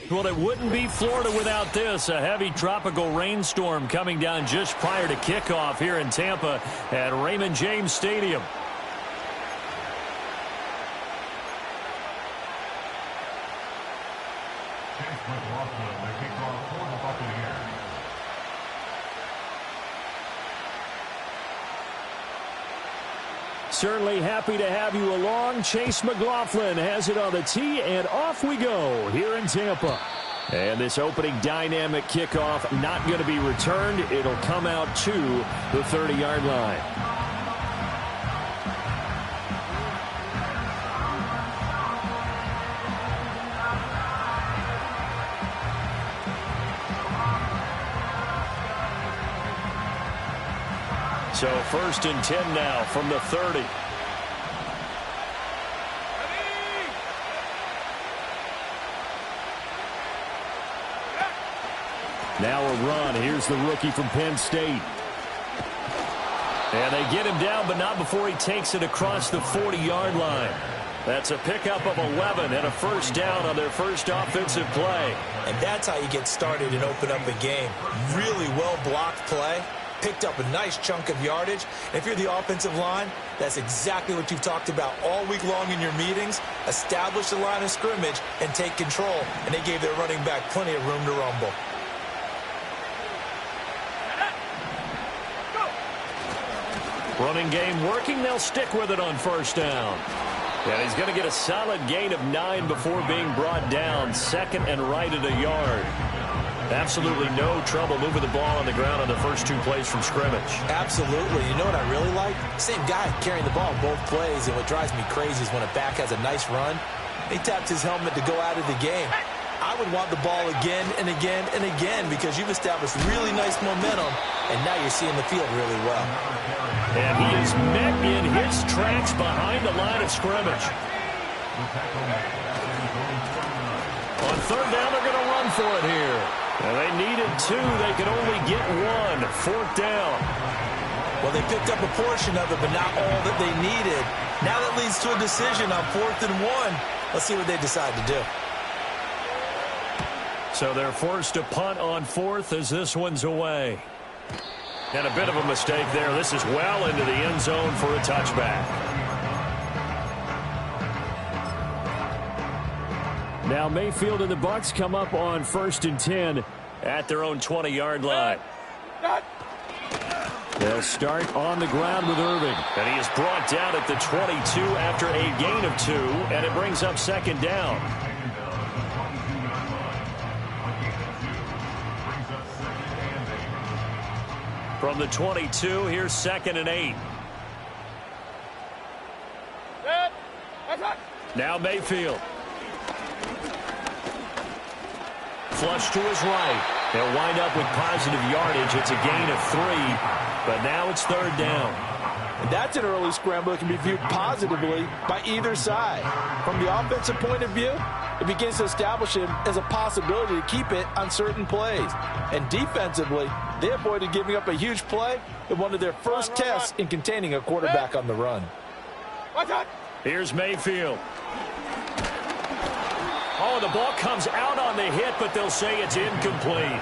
Well, it wouldn't be Florida without this. A heavy tropical rainstorm coming down just prior to kickoff here in Tampa at Raymond James Stadium. Certainly happy to have you along. Chase McLaughlin has it on the tee, and off we go here in Tampa. And this opening dynamic kickoff not going to be returned. It'll come out to the 30-yard line. So 1st and 10 now from the 30. Now a run. Here's the rookie from Penn State. And they get him down, but not before he takes it across the 40-yard line. That's a pickup of 11 and a first down on their first offensive play. And that's how you get started and open up a game. Really well-blocked play. Picked up a nice chunk of yardage. If you're the offensive line, that's exactly what you've talked about all week long in your meetings. Establish the line of scrimmage and take control. And they gave their running back plenty of room to rumble. Running game working. They'll stick with it on first down. And he's going to get a solid gain of 9 before being brought down. 2nd and right at a yard. Absolutely no trouble moving the ball on the ground on the first 2 plays from scrimmage. Absolutely. You know what I really like? Same guy carrying the ball both plays, and what drives me crazy is when a back has a nice run, he taps his helmet to go out of the game. I would want the ball again and again and again because you've established really nice momentum, and now you're seeing the field really well. And he is met in his tracks behind the line of scrimmage. On 3rd down, they're going to run for it here. And they needed 2. They could only get 1. 4th down. Well, they picked up a portion of it, but not all that they needed. Now that leads to a decision on 4th and 1. Let's see what they decide to do. So they're forced to punt on 4th as this one's away. And a bit of a mistake there. This is well into the end zone for a touchback. Now Mayfield and the Bucs come up on 1st and 10 at their own 20-yard line. They'll start on the ground with Irving. And he is brought down at the 22 after a gain of 2, and it brings up 2nd down. From the 22, here's 2nd and 8. Now Mayfield. Flush to his right. They'll wind up with positive yardage. It's a gain of 3, but now it's 3rd down. And that's an early scramble that can be viewed positively by either side. From the offensive point of view, it begins to establish him as a possibility to keep it on certain plays. And defensively, they avoided giving up a huge play in one of their first tests in containing a quarterback on the run. Here's Mayfield. Oh, the ball comes out on the hit, but they'll say it's incomplete.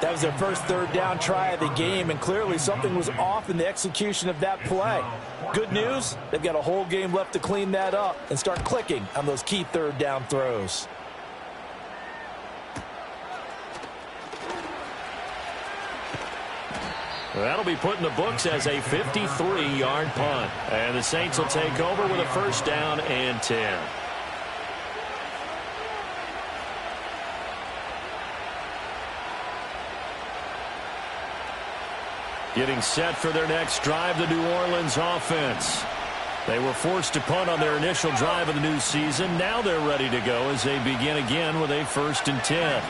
That was their first 3rd down try of the game, and clearly something was off in the execution of that play. Good news, they've got a whole game left to clean that up and start clicking on those key 3rd down throws. That'll be put in the books as a 53-yard punt. And the Saints will take over with a 1st down and 10. Getting set for their next drive, the New Orleans offense. They were forced to punt on their initial drive of the new season. Now they're ready to go as they begin again with a 1st and 10.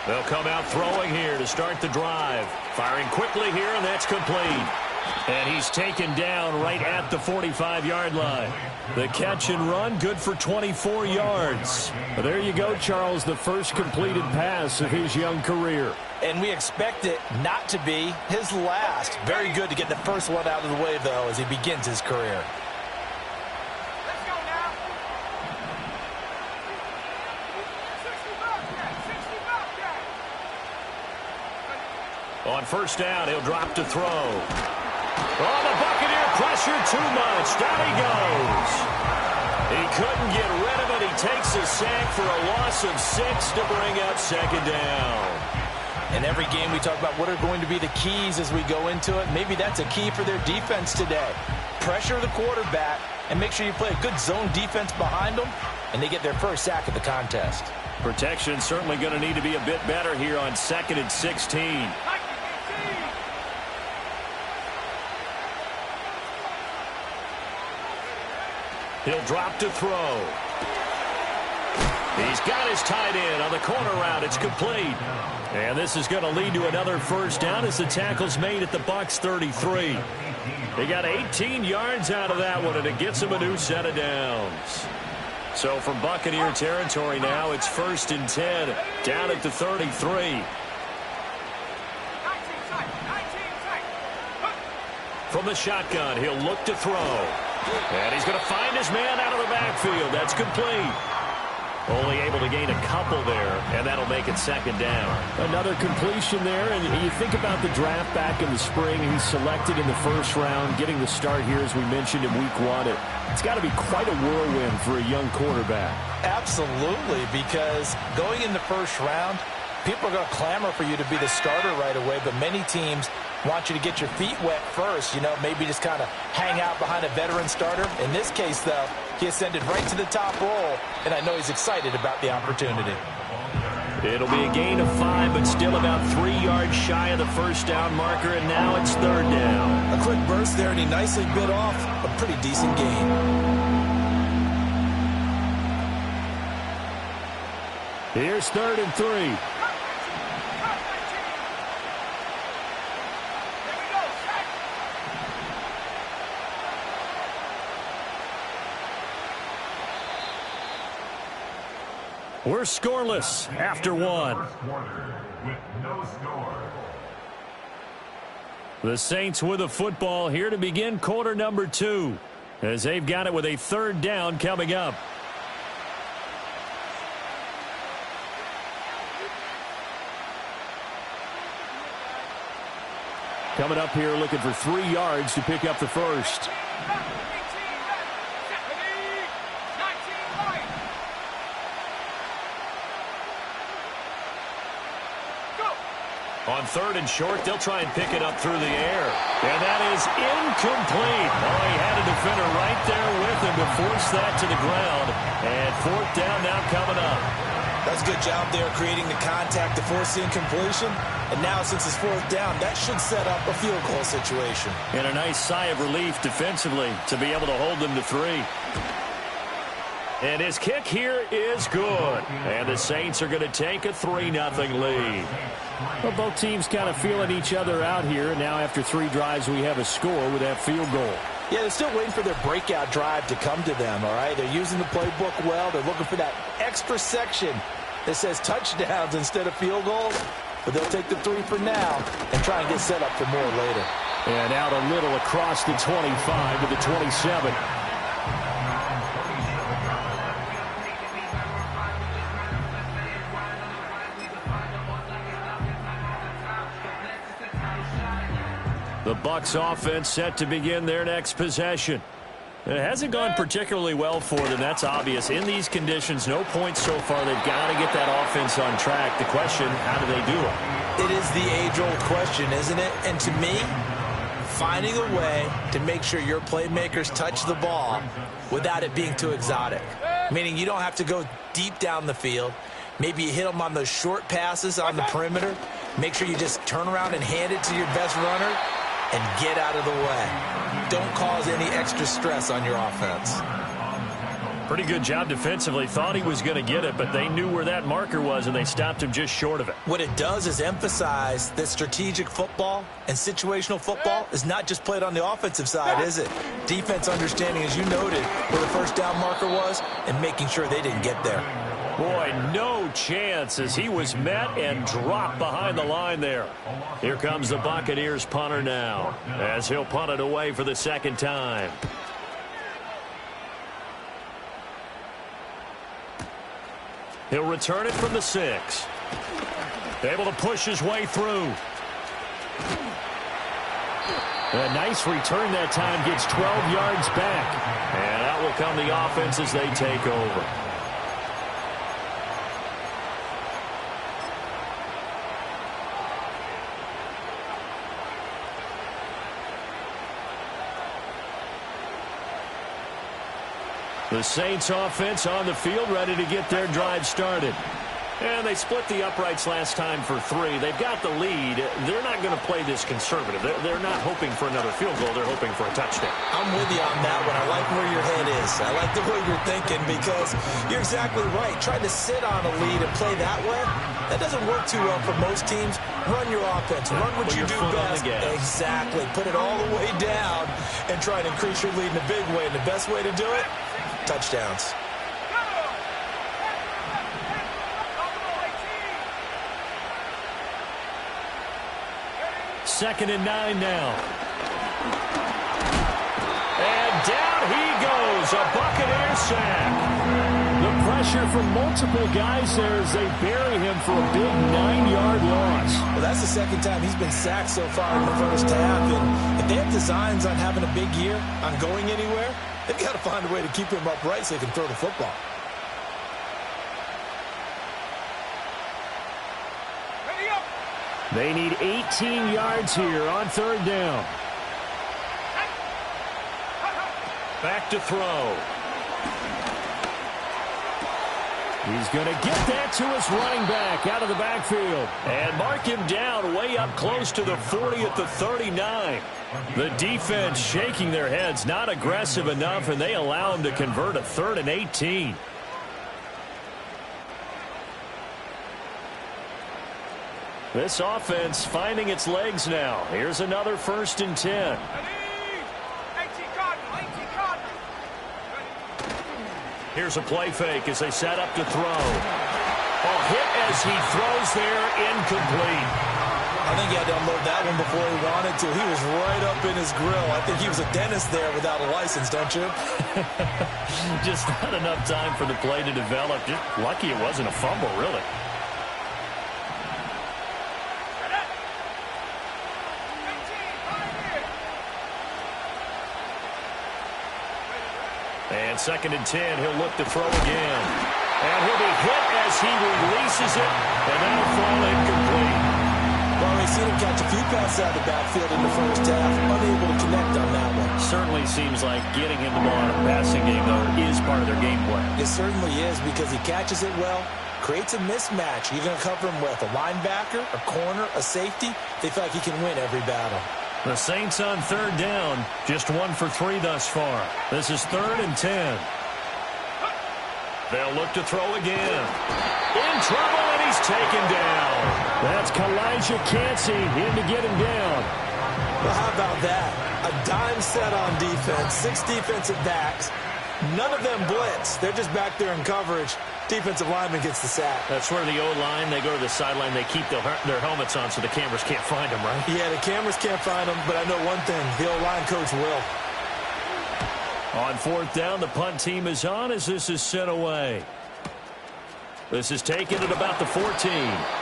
They'll come out throwing here to start the drive. Firing quickly here, and that's complete. And he's taken down right at the 45-yard line. The catch and run, good for 24 yards. Well, there you go, Charles, the first completed pass of his young career. And we expect it not to be his last. Very good to get the first one out of the way, though, as he begins his career. On first down, he'll drop to throw. Oh, the Buccaneer pressure too much. Down he goes. He couldn't get rid of it. He takes a sack for a loss of 6 to bring up second down. In every game we talk about what are going to be the keys as we go into it. Maybe that's a key for their defense today. Pressure the quarterback and make sure you play a good zone defense behind them, and they get their first sack of the contest. Protection certainly going to need to be a bit better here on 2nd and 16. He'll drop to throw. He's got his tight end on the corner route. It's complete. And this is going to lead to another first down as the tackle's made at the Bucs 33. They got 18 yards out of that one, and it gets them a new set of downs. So from Buccaneer territory now, it's 1st and 10, down at the 33. From the shotgun, he'll look to throw. And he's going to find his man out of the backfield. That's complete. Only able to gain a couple there, and that'll make it second down. Another completion there, and you think about the draft back in the spring. He's selected in the first round, getting the start here, as we mentioned, in week 1. It's got to be quite a whirlwind for a young quarterback. Absolutely, because going in the first round, people are going to clamor for you to be the starter right away, but many teams want you to get your feet wet first, maybe just kind of hang out behind a veteran starter. In this case, though, he ascended right to the top roll, and I know he's excited about the opportunity. It'll be a gain of 5, but still about 3 yards shy of the first down marker, and now it's 3rd down. A quick burst there, and he nicely bit off a pretty decent gain. Here's 3rd and 3. We're scoreless after 1. The Saints with a football here to begin quarter number 2, as they've got it with a 3rd down coming up. Coming up here looking for 3 yards to pick up the first. On 3rd and short, they'll try and pick it up through the air. And that is incomplete. Oh, he had a defender right there with him to force that to the ground. And 4th down now coming up. That's a good job there creating the contact to force the incompletion. And now since it's 4th down, that should set up a field goal situation. And a nice sigh of relief defensively to be able to hold them to 3. And his kick here is good. And the Saints are going to take a 3-0 lead. Well, both teams kind of feeling each other out here. And now after 3 drives, we have a score with that field goal. Yeah, they're still waiting for their breakout drive to come to them, all right? They're using the playbook well. They're looking for that extra section that says touchdowns instead of field goals. But they'll take the 3 for now and try and get set up for more later. And out a little across the 25 to the 27. The Bucs offense set to begin their next possession. It hasn't gone particularly well for them. That's obvious. In these conditions, no points so far. They've got to get that offense on track. The question, how do they do it? It is the age-old question, isn't it? And to me, finding a way to make sure your playmakers touch the ball without it being too exotic. Meaning you don't have to go deep down the field. Maybe you hit them on those short passes on the perimeter. Make sure you just turn around and hand it to your best runner and get out of the way. Don't cause any extra stress on your offense. Pretty good job defensively. Thought he was going to get it, but they knew where that marker was, and they stopped him just short of it. What it does is emphasize that strategic football and situational football is not just played on the offensive side, is it? Defense understanding, as you noted, where the first down marker was and making sure they didn't get there. Boy, no chance as he was met and dropped behind the line there. Here comes the Buccaneers punter now as he'll punt it away for the 2nd time. He'll return it from the 6. Able to push his way through. A nice return that time, gets 12 yards back. And out will come the offense as they take over. The Saints offense on the field, ready to get their drive started. And they split the uprights last time for 3. They've got the lead. They're not going to play this conservative. They're not hoping for another field goal. They're hoping for a touchdown. I'm with you on that one. I like where your head is. I like the way you're thinking because you're exactly right. Trying to sit on a lead and play that way, that doesn't work too well for most teams. Run your offense. Run what you do best. Exactly. Put it all the way down and try and increase your lead in a big way. And the best way to do it, touchdowns. Second and 9 now. And down he goes. A Buccaneer sack. The pressure from multiple guys there as they bury him for a big 9-yard loss. Well, that's the second time he's been sacked so far in the first half. And if they have designs on having a big year, on going anywhere, they've got to find a way to keep him upright so he can throw the football. They need 18 yards here on third down. Back to throw. He's going to get that to his running back out of the backfield. And mark him down way up close to the 40 at the 39. The defense shaking their heads, not aggressive enough, and they allow him to convert a 3rd and 18. This offense finding its legs now. Here's another 1st and 10. Here's a play fake as they set up to throw. A hit as he throws there, incomplete. I think he had to unload that one before he wanted to. He was right up in his grill. I think he was a dentist there without a license, don't you? Just not enough time for the play to develop. Just lucky it wasn't a fumble, really. And 2nd and 10, he'll look to throw again. And he'll be hit as he releases it, and that'll fall incomplete. Well, we've seen him catch a few passes out of the backfield in the first half, unable to connect on that one. Certainly seems like getting him the ball in a passing game, though, is part of their game plan. It certainly is because he catches it well, creates a mismatch. You're going to cover him with a linebacker, a corner, a safety. They feel like he can win every battle. The Saints on third down, just 1 for 3 thus far. This is 3rd and 10. They'll look to throw again. In trouble, and he's taken down. That's Kalijah Cansey in to get him down. Well, how about that? A dime set on defense, 6 defensive backs. None of them blitz. They're just back there in coverage. Defensive lineman gets the sack. That's where the O-line, they go to the sideline, they keep their helmets on so the cameras can't find them, right? Yeah, the cameras can't find them, but I know one thing. The O-line coach will. On 4th down, the punt team is on as this is sent away. This is taken at about the 14.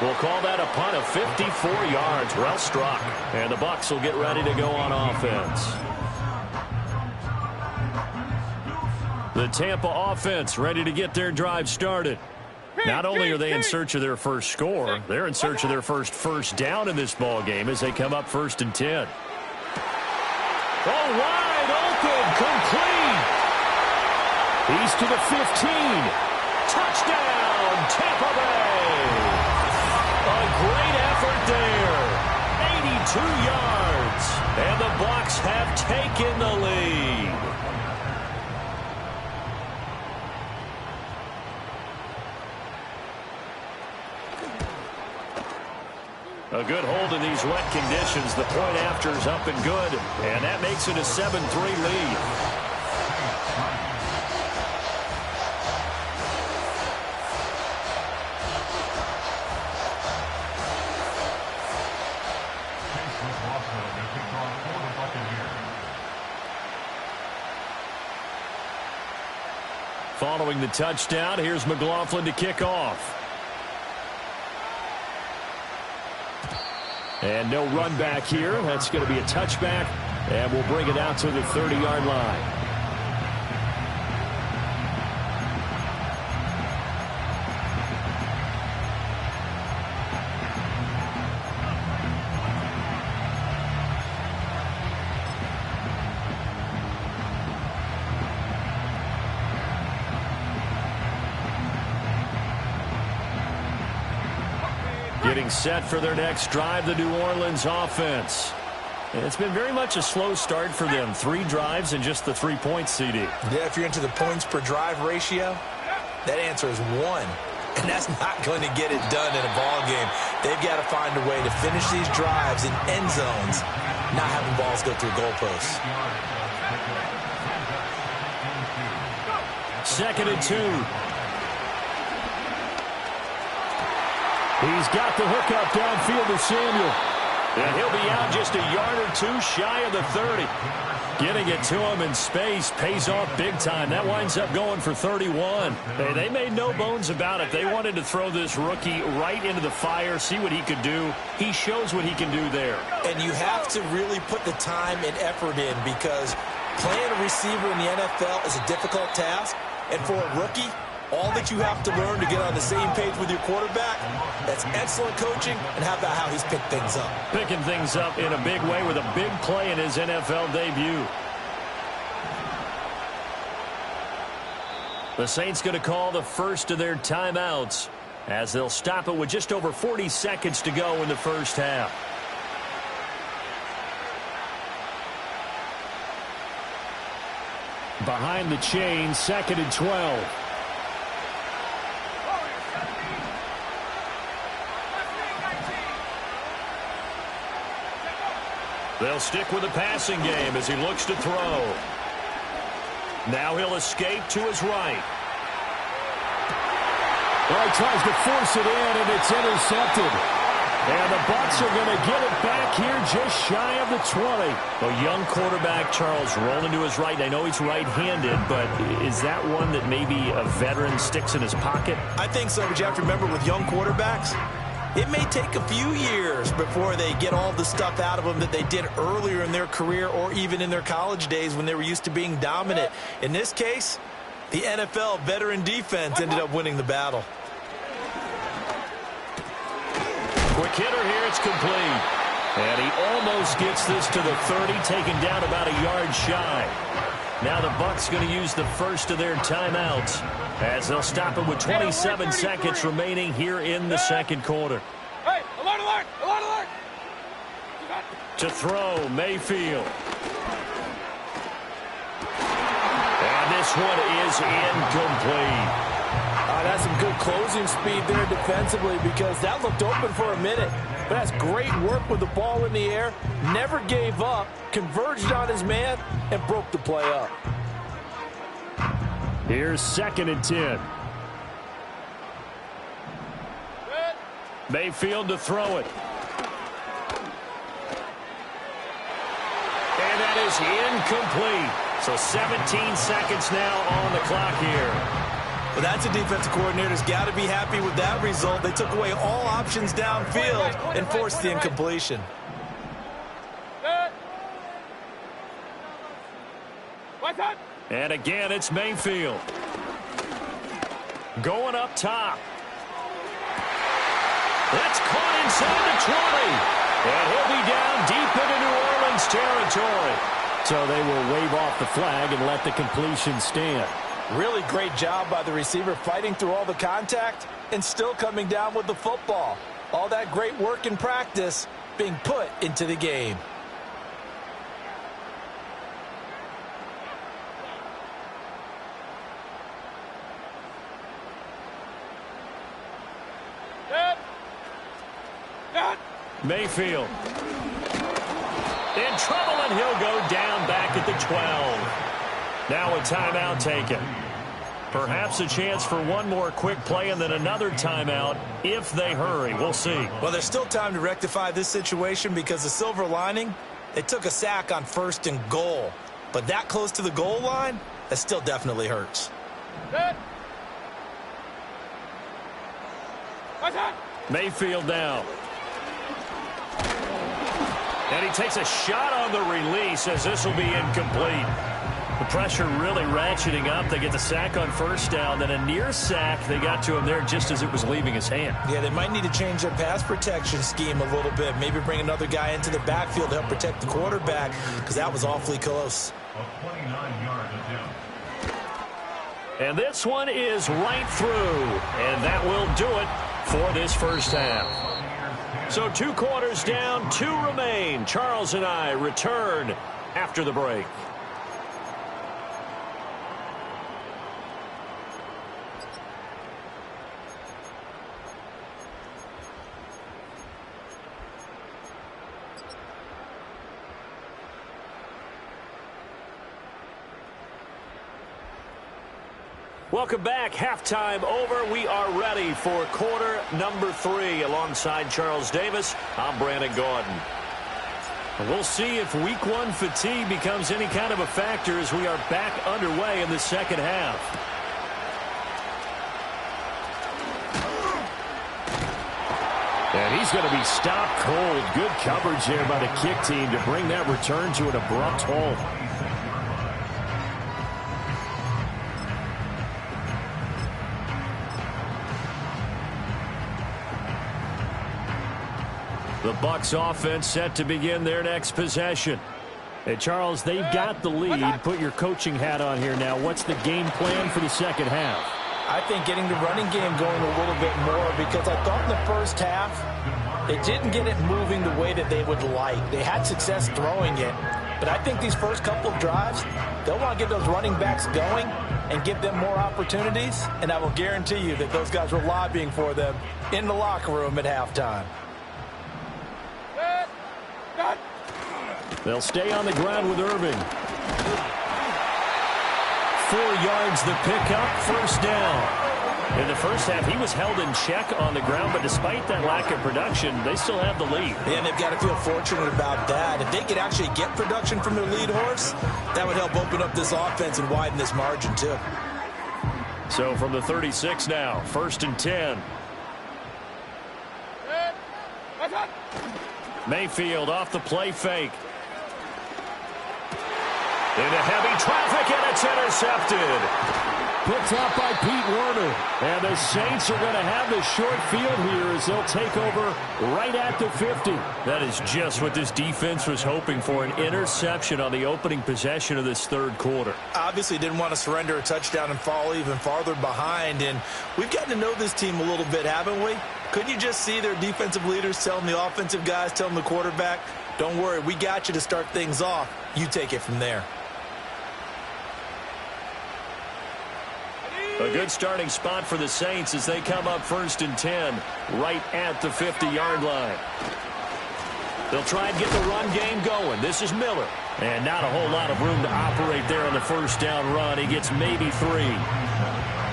We'll call that a punt of 54 yards. Well struck. And the Bucs will get ready to go on offense. The Tampa offense ready to get their drive started. Not only are they in search of their first score, they're in search of their first down in this ball game as they come up 1st and 10. Oh, wide open, complete. He's to the 15. Touchdown, Tampa Bay. A great effort there. 82 yards. And the Bucs have taken the lead. A good hold in these wet conditions. The point after is up and good, and that makes it a 7-3 lead. Following the touchdown, here's McLaughlin to kick off. And no run back here. That's going to be a touchback, and we'll bring it out to the 30-yard line. Getting set for their next drive, the New Orleans offense. And it's been very much a slow start for them. 3 drives and just the 3 points, CD. Yeah, if you're into the points per drive ratio, that answer is 1. And that's not going to get it done in a ball game. They've got to find a way to finish these drives in end zones, not having balls go through goalposts. 2nd and 2. He's got the hookup downfield to Samuel. And he'll be out just a yard or 2 shy of the 30. Getting it to him in space pays off big time. That winds up going for 31. Hey, they made no bones about it. They wanted to throw this rookie right into the fire, see what he could do. He shows what he can do there. And you have to really put the time and effort in, because playing a receiver in the NFL is a difficult task. And for a rookie, all that you have to learn to get on the same page with your quarterback, that's excellent coaching. And how about how he's picked things up? Picking things up in a big way with a big play in his NFL debut. The Saints going to call the first of their timeouts as they'll stop it with just over 40 seconds to go in the first half. Behind the chain, 2nd and 12. They'll stick with the passing game as he looks to throw. Now he'll escape to his right. Well, he tries to force it in, and it's intercepted. And the Bucs are going to get it back here just shy of the 20. A young quarterback, Charles, rolling to his right. I know he's right-handed, but is that one that maybe a veteran sticks in his pocket? I think so, but you have to remember with young quarterbacks, it may take a few years before they get all the stuff out of them that they did earlier in their career or even in their college days when they were used to being dominant. In this case, the NFL veteran defense ended up winning the battle. Quick hitter here, it's complete. And he almost gets this to the 30, taken down about a yard shy. Now the Bucs going to use the first of their timeouts as they'll stop it with 27 seconds remaining here in the second quarter. Hey, alert, alert, alert, alert! To throw, Mayfield. And this one is incomplete. That's some good closing speed there defensively, because that looked open for a minute. But that's great work with the ball in the air. Never gave up, converged on his man, and broke the play up. Here's 2nd and 10. Mayfield to throw it. And that is incomplete. So 17 seconds now on the clock here. Well, that's a defensive coordinator's got to be happy with that result. They took away all options downfield and forced the incompletion. And again, it's Mayfield. Going up top. That's caught inside the 20. And he'll be down deep into New Orleans territory. So they will wave off the flag and let the completion stand. Really great job by the receiver, fighting through all the contact and still coming down with the football. All that great work in practice being put into the game. Mayfield in trouble, and he'll go down back at the 12. Now a timeout taken. Perhaps a chance for one more quick play and then another timeout if they hurry. We'll see. Well, there's still time to rectify this situation, because the silver lining, they took a sack on 1st and goal. But that close to the goal line, that still definitely hurts. Mayfield down. And he takes a shot on the release as this will be incomplete. The pressure really ratcheting up. They get the sack on first down, then a near sack. They got to him there just as it was leaving his hand. Yeah, they might need to change their pass protection scheme a little bit. Maybe bring another guy into the backfield to help protect the quarterback, because that was awfully close. And this one is right through. And that will do it for this first half. So 2 quarters down, 2 remain. Charles and I return after the break. Welcome back. Halftime over. We are ready for quarter number 3. Alongside Charles Davis, I'm Brandon Gaudin. And we'll see if week 1 fatigue becomes any kind of a factor as we are back underway in the second half. And he's going to be stopped cold. Good coverage there by the kick team to bring that return to an abrupt halt. The Bucs offense set to begin their next possession. And Charles, they've got the lead. Put your coaching hat on here now. What's the game plan for the second half? I think getting the running game going a little bit more, because I thought in the first half they didn't get it moving the way that they would like. They had success throwing it, but I think these first couple of drives, they'll want to get those running backs going and give them more opportunities, and I will guarantee you that those guys were lobbying for them in the locker room at halftime. They'll stay on the ground with Irving. 4 yards the pickup, first down. In the first half, he was held in check on the ground, but despite that lack of production, they still have the lead. And they've got to feel fortunate about that. If they could actually get production from their lead horse, that would help open up this offense and widen this margin too. So from the 36 now, 1st and 10. Mayfield off the play fake. Into heavy traffic, and it's intercepted. Picked up by Pete Werner. And the Saints are going to have the short field here as they'll take over right at the 50. That is just what this defense was hoping for, an interception on the opening possession of this third quarter. Obviously didn't want to surrender a touchdown and fall even farther behind. And we've gotten to know this team a little bit, haven't we? Couldn't you just see their defensive leaders telling the offensive guys, telling the quarterback, don't worry, we got you to start things off. You take it from there. A good starting spot for the Saints as they come up 1st and 10, right at the 50-yard line. They'll try and get the run game going. This is Miller. And not a whole lot of room to operate there on the first down run. He gets maybe 3.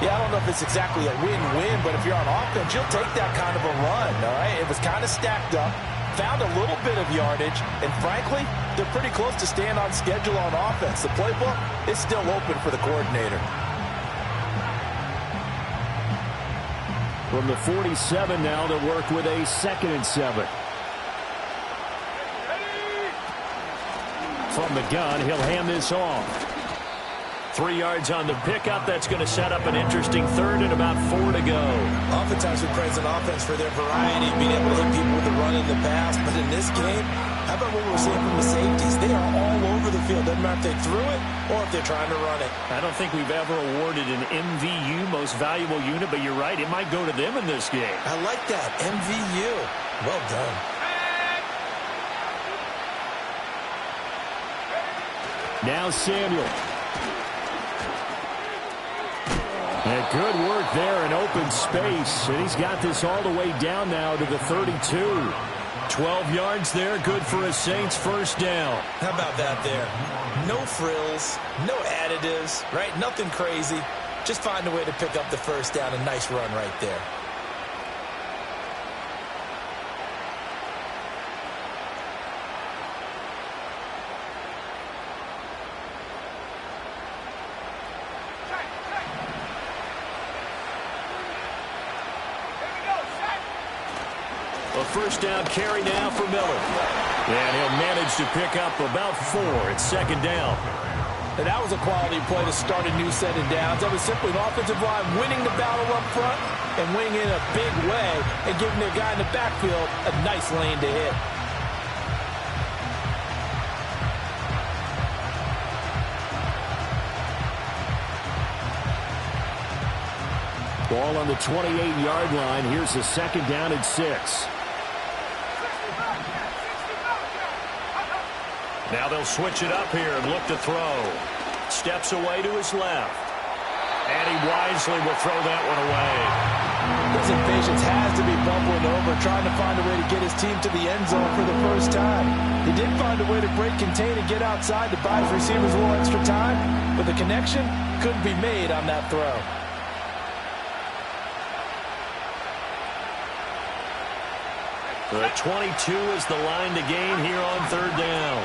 Yeah, I don't know if it's exactly a win-win, but if you're on offense, you'll take that kind of a run, all right? It was kind of stacked up, found a little bit of yardage, and frankly, they're pretty close to staying on schedule on offense. The playbook is still open for the coordinator. From the 47 now, they'll work with a 2nd and 7. From the gun, he'll hand this off. 3 yards on the pickup. That's going to set up an interesting 3rd and about 4 to go. Oftentimes we praise an offense for their variety, being able to hit people with the run in the pass. But in this game, how about what we're seeing from the safeties? They are all over the field. Doesn't matter if they threw it or if they're trying to run it. I don't think we've ever awarded an MVU, most valuable unit, but you're right. It might go to them in this game. I like that. MVU. Well done. Now Samuel. And good work there in open space. And he's got this all the way down now to the 32. 12 yards there, good for a Saints first down. How about that there? No frills, no additives, right? Nothing crazy. Just find a way to pick up the first down. A nice run right there. A first down carry now for Miller. And he'll manage to pick up about 4 at second down. And that was a quality play to start a new set of downs. That was simply an offensive line winning the battle up front and winning in a big way and giving their guy in the backfield a nice lane to hit. Ball on the 28-yard line. Here's the second down and 6. Now they'll switch it up here and look to throw. Steps away to his left. And he wisely will throw that one away. His impatience has to be bubbling over, trying to find a way to get his team to the end zone for the first time. He did find a way to break contain and get outside to buy his receivers a little extra time, but the connection couldn't be made on that throw. The 22 is the line to gain here on third down.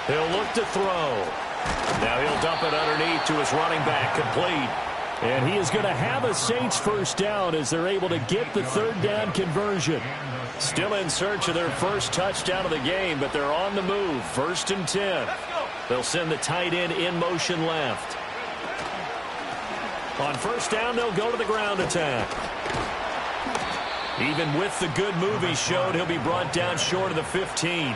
He'll look to throw. Now he'll dump it underneath to his running back, complete. And he is going to have a Saints first down as they're able to get the third down conversion. Still in search of their first touchdown of the game, but they're on the move. 1st and 10. They'll send the tight end in motion left. On first down, they'll go to the ground attack. Even with the good move he showed, he'll be brought down short of the 15.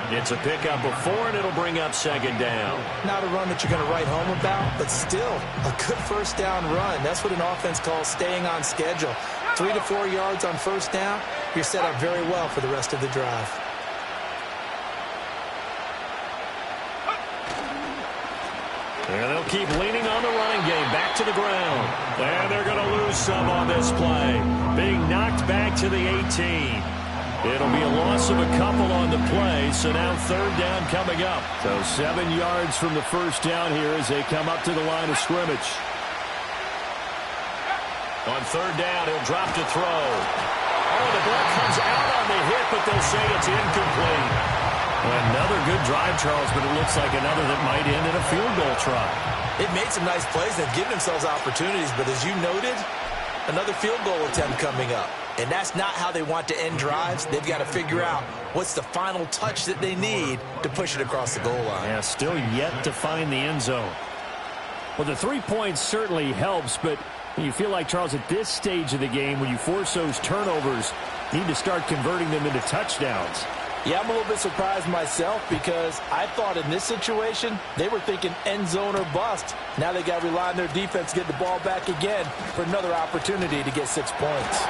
It's a pickup of 4, and it'll bring up second down. Not a run that you're going to write home about, but still a good first down run. That's what an offense calls staying on schedule. 3 to 4 yards on first down, you're set up very well for the rest of the drive. And they'll keep leaning on the running game. Back to the ground. And they're going to lose some on this play. Being knocked back to the 18. It'll be a loss of a couple on the play, so now third down coming up. So 7 yards from the first down here as they come up to the line of scrimmage. On third down, he'll drop to throw. Oh, the ball comes out on the hit, but they'll say it's incomplete. Another good drive, Charles, but it looks like another that might end in a field goal try. They've made some nice plays. They've given themselves opportunities, but as you noted, another field goal attempt coming up. And that's not how they want to end drives. They've got to figure out what's the final touch that they need to push it across the goal line. Yeah, still yet to find the end zone. Well, the 3 points certainly helps, but you feel like, Charles, at this stage of the game, when you force those turnovers, you need to start converting them into touchdowns. Yeah, I'm a little bit surprised myself because I thought in this situation they were thinking end zone or bust. Now they got to rely on their defense to get the ball back again for another opportunity to get 6 points.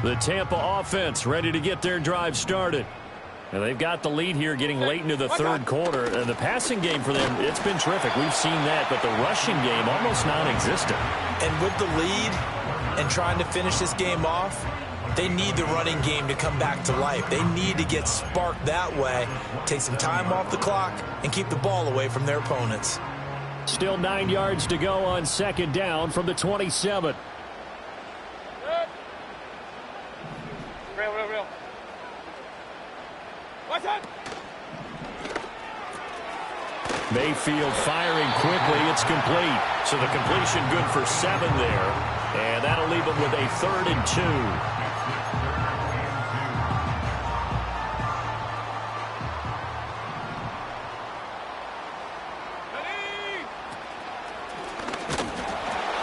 The Tampa offense ready to get their drive started. And they've got the lead here getting late into the third quarter. And the passing game for them, it's been terrific. We've seen that, but the rushing game almost non-existent. And with the lead and trying to finish this game off, they need the running game to come back to life. They need to get sparked that way, take some time off the clock, and keep the ball away from their opponents. Still 9 yards to go on second down from the 27. Real. Watch out! Mayfield firing quickly. It's complete. So the completion good for 7 there. And that'll leave them with a 3rd and 2.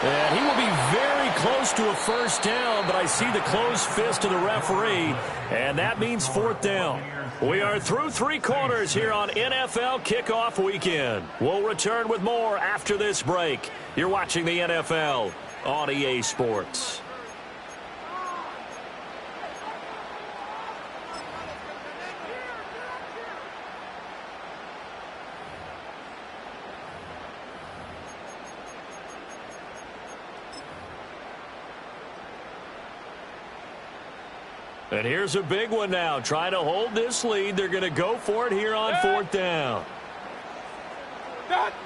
And he will be very close to a first down, but I see the closed fist of the referee, and that means 4th down. We are through 3 quarters here on NFL Kickoff Weekend. We'll return with more after this break. You're watching the NFL on EA Sports. And here's a big one now. Trying to hold this lead. They're going to go for it here on fourth down.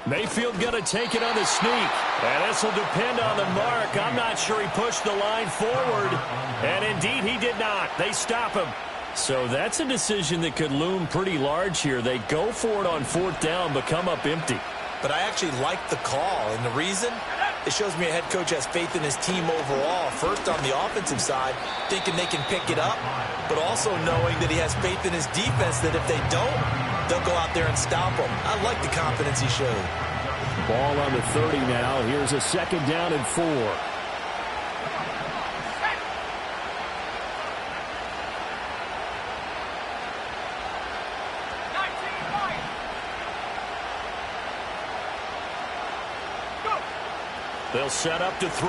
Mayfield going to take it on the sneak. And this will depend on the mark. I'm not sure he pushed the line forward. And indeed, he did not. They stop him. So that's a decision that could loom pretty large here. They go for it on fourth down, but come up empty. But I actually like the call. And the reason? It shows me a head coach has faith in his team overall. First on the offensive side, thinking they can pick it up, but also knowing that he has faith in his defense that if they don't, they'll go out there and stop them. I like the confidence he showed. Ball on the 30 now. Here's a second down and 4. They'll set up to throw.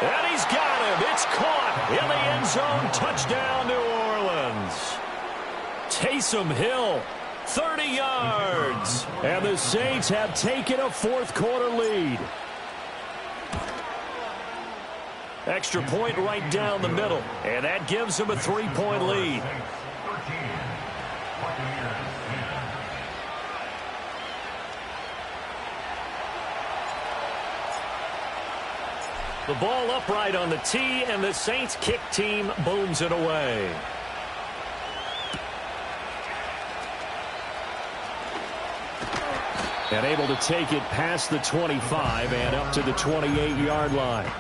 And he's got him. It's caught in the end zone. Touchdown, New Orleans. Taysom Hill, 30 yards. And the Saints have taken a fourth quarter lead. Extra point right down the middle. And that gives them a 3-point lead. The ball upright on the tee, and the Saints kick team booms it away. And able to take it past the 25 and up to the 28-yard line.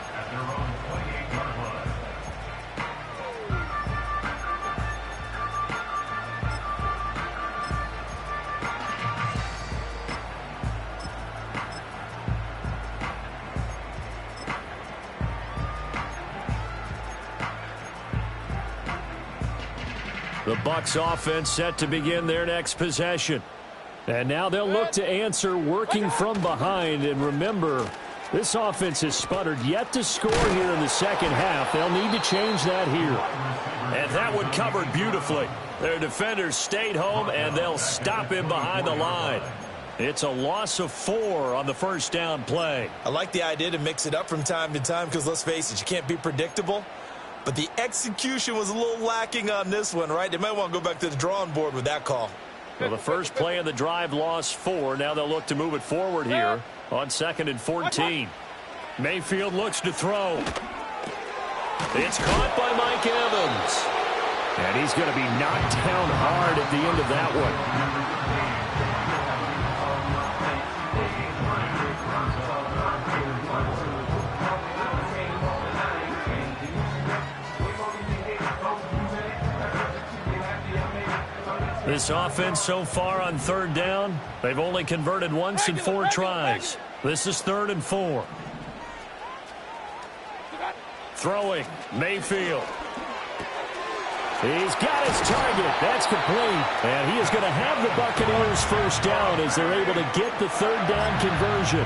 The Bucs offense set to begin their next possession. And now they'll look to answer working from behind. And remember, this offense has sputtered yet to score here in the second half. They'll need to change that here. And that one covered beautifully. Their defenders stayed home, and they'll stop him behind the line. It's a loss of 4 on the first down play. I like the idea to mix it up from time to time because, let's face it, you can't be predictable. But the execution was a little lacking on this one, right? They might want to go back to the drawing board with that call. Well, the first play of the drive lost 4. Now they'll look to move it forward here on 2nd and 14. Mayfield looks to throw. It's caught by Mike Evans. And he's going to be knocked down hard at the end of that one. This offense so far on third down, they've only converted once in 4 tries. This is 3rd and 4. Throwing, Mayfield. He's got his target. That's complete. And he is going to have the Buccaneers first down as they're able to get the third down conversion.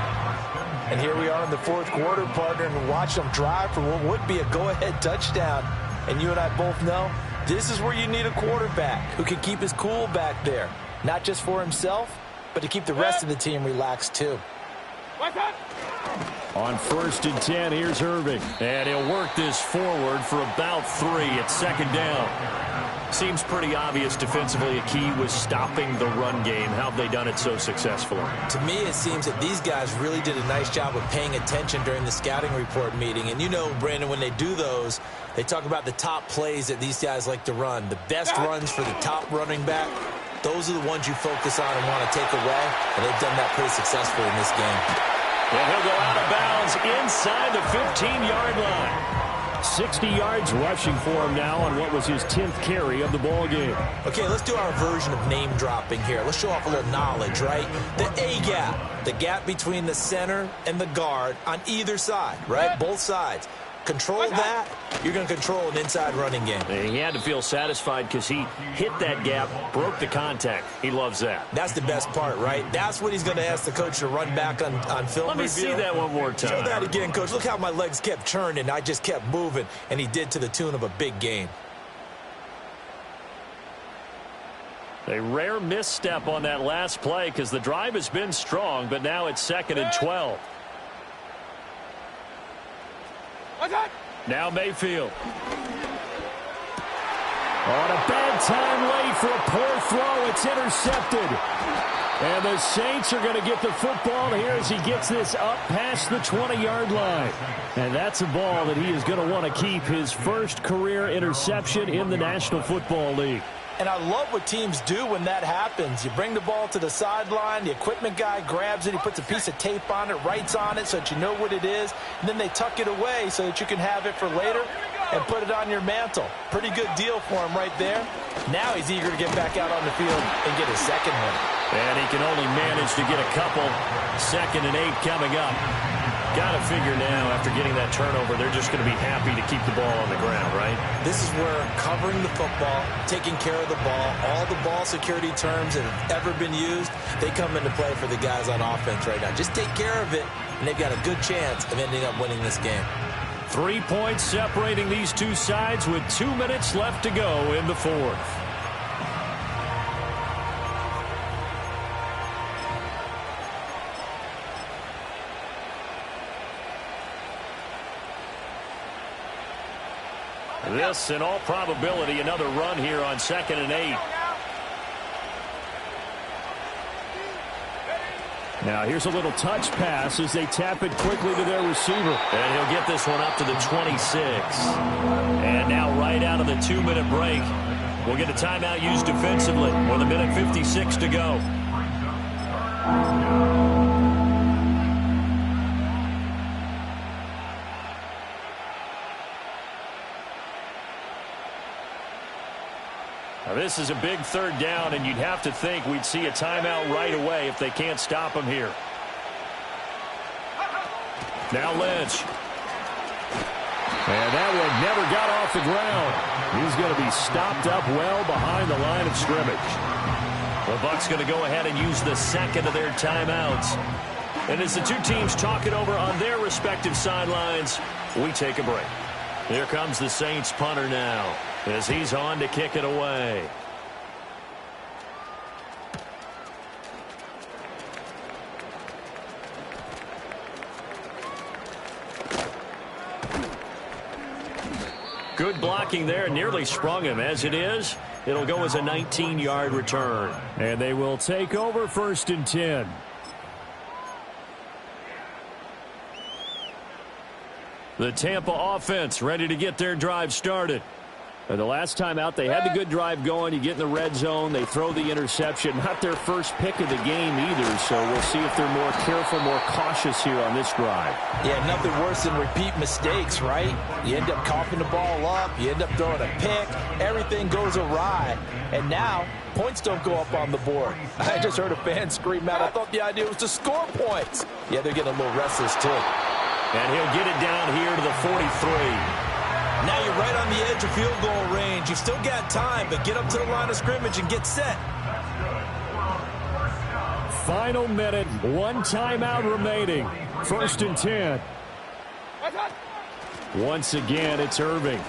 And here we are in the fourth quarter, partner, and watch them drive for what would be a go-ahead touchdown. And you and I both know this is where you need a quarterback who can keep his cool back there. Not just for himself, but to keep the rest of the team relaxed too. On 1st and 10, here's Irving. And he'll work this forward for about 3 at 2nd down. Seems pretty obvious defensively a key was stopping the run game. How have they done it so successfully? To me, it seems that these guys really did a nice job of paying attention during the scouting report meeting. And you know, Brandon, when they do those, they talk about the top plays that these guys like to run. The best runs for the top running back, those are the ones you focus on and want to take away. And they've done that pretty successfully in this game. And he'll go out of bounds inside the 15-yard line. 60 yards rushing for him now on what was his 10th carry of the ball game. Okay, let's do our version of name dropping here. Let's show off a little knowledge, right? The A-gap, the gap between the center and the guard on either side, right? Both sides. Control that, you're going to control an inside running game. And he had to feel satisfied because he hit that gap, broke the contact. He loves that. That's the best part, right? That's what he's going to ask the coach to run back on film Let me review. see that one more time. Show that again, coach. Look how my legs kept churning. I just kept moving, and he did to the tune of a big game. A rare misstep on that last play because the drive has been strong, but now it's 2nd and 12. Now Mayfield. On a bad time late for a poor throw. It's intercepted. And the Saints are going to get the football here as he gets this up past the 20-yard line. And that's a ball that he is going to want to keep, his first career interception in the National Football League. And I love what teams do when that happens. You bring the ball to the sideline, the equipment guy grabs it, he puts a piece of tape on it, writes on it so that you know what it is, and then they tuck it away so that you can have it for later and put it on your mantle. Pretty good deal for him right there. Now he's eager to get back out on the field and get his second one. And he can only manage to get a couple. 2nd and 8 coming up. Got to figure now, after getting that turnover, they're just going to be happy to keep the ball on the ground, right? This is where covering the football, taking care of the ball, all the ball security terms that have ever been used, they come into play for the guys on offense right now. Just take care of it, and they've got a good chance of ending up winning this game. 3 points separating these two sides with 2 minutes left to go in the 4th. This, in all probability, another run here on 2nd and 8. Now here's a little touch pass as they tap it quickly to their receiver. And he'll get this one up to the 26. And now right out of the 2-minute break, we'll get a timeout used defensively with 1:56 to go. Now this is a big 3rd down, and you'd have to think we'd see a timeout right away if they can't stop him here. Now Lynch. And that one never got off the ground. He's going to be stopped up well behind the line of scrimmage. The Bucs going to go ahead and use the 2nd of their timeouts. And as the two teams talk it over on their respective sidelines, we take a break. Here comes the Saints punter now, as he's on to kick it away. Good blocking there, nearly sprung him. As it is, it'll go as a 19-yard return. And they will take over 1st and 10. The Tampa offense ready to get their drive started. And the last time out, they had the good drive going. You get in the red zone, they throw the interception. Not their first pick of the game either, so we'll see if they're more careful, more cautious here on this drive. Yeah, nothing worse than repeat mistakes, right? You end up coughing the ball up, you end up throwing a pick, everything goes awry. And now, points don't go up on the board. I just heard a fan scream out, I thought the idea was to score points. Yeah, they're getting a little restless too. And he'll get it down here to the 43. Now you're right on the edge of field goal range. You've still got time, but get up to the line of scrimmage and get set. Final minute, 1 timeout remaining. 1st and 10. Once again, it's Irving.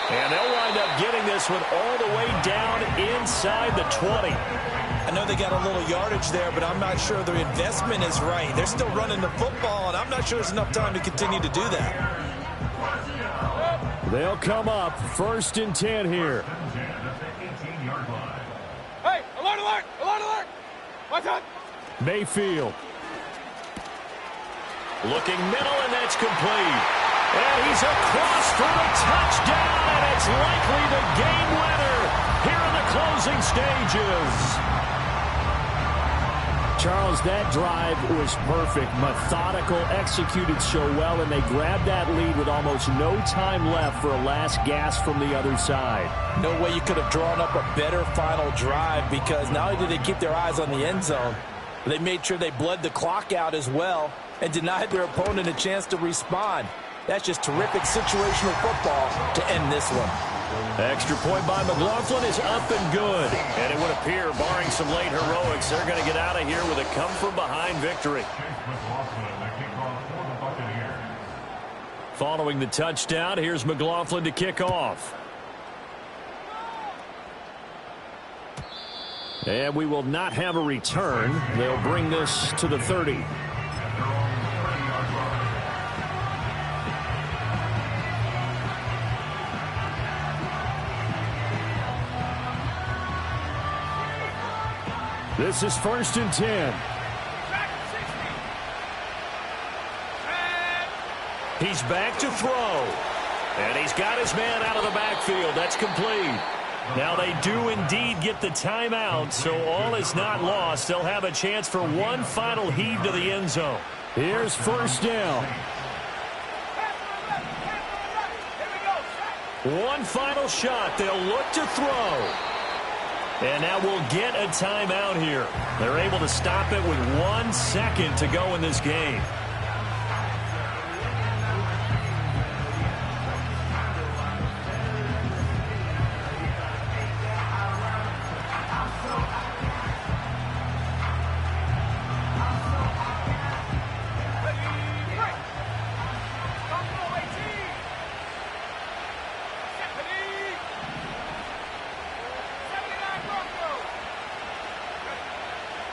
And they'll wind up getting this one all the way down inside the 20. I know they got a little yardage there, but I'm not sure the investment is right. They're still running the football, and I'm not sure there's enough time to continue to do that. They'll come up 1st and 10 here. Hey, alert, alert, alert, alert. Watch out. Mayfield. Looking middle, and that's complete. And he's across for a touchdown, and it's likely the game winner here in the closing stages. Charles, that drive was perfect, methodical, executed so well, and they grabbed that lead with almost no time left for a last gasp from the other side. No way you could have drawn up a better final drive, because not only did they keep their eyes on the end zone, but they made sure they bled the clock out as well and denied their opponent a chance to respond. That's just terrific situational football to end this one. Extra point by McLaughlin is up and good. And it would appear, barring some late heroics, they're going to get out of here with a come-from-behind victory. Following the touchdown, here's McLaughlin to kick off. And we will not have a return. They'll bring this to the 30. This is 1st and 10. He's back to throw. And he's got his man out of the backfield. That's complete. Now they do indeed get the timeout, so all is not lost. They'll have a chance for one final heave to the end zone. Here's 1st down. One final shot. They'll look to throw. And now we'll get a timeout here. They're able to stop it with 1 second to go in this game.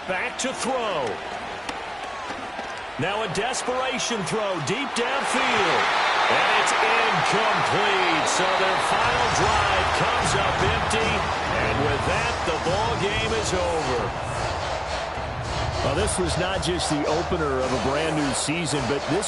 Back to throw. Now a desperation throw deep downfield. And it's incomplete. So their final drive comes up empty. And with that, the ball game is over. Well, this was not just the opener of a brand new season, but this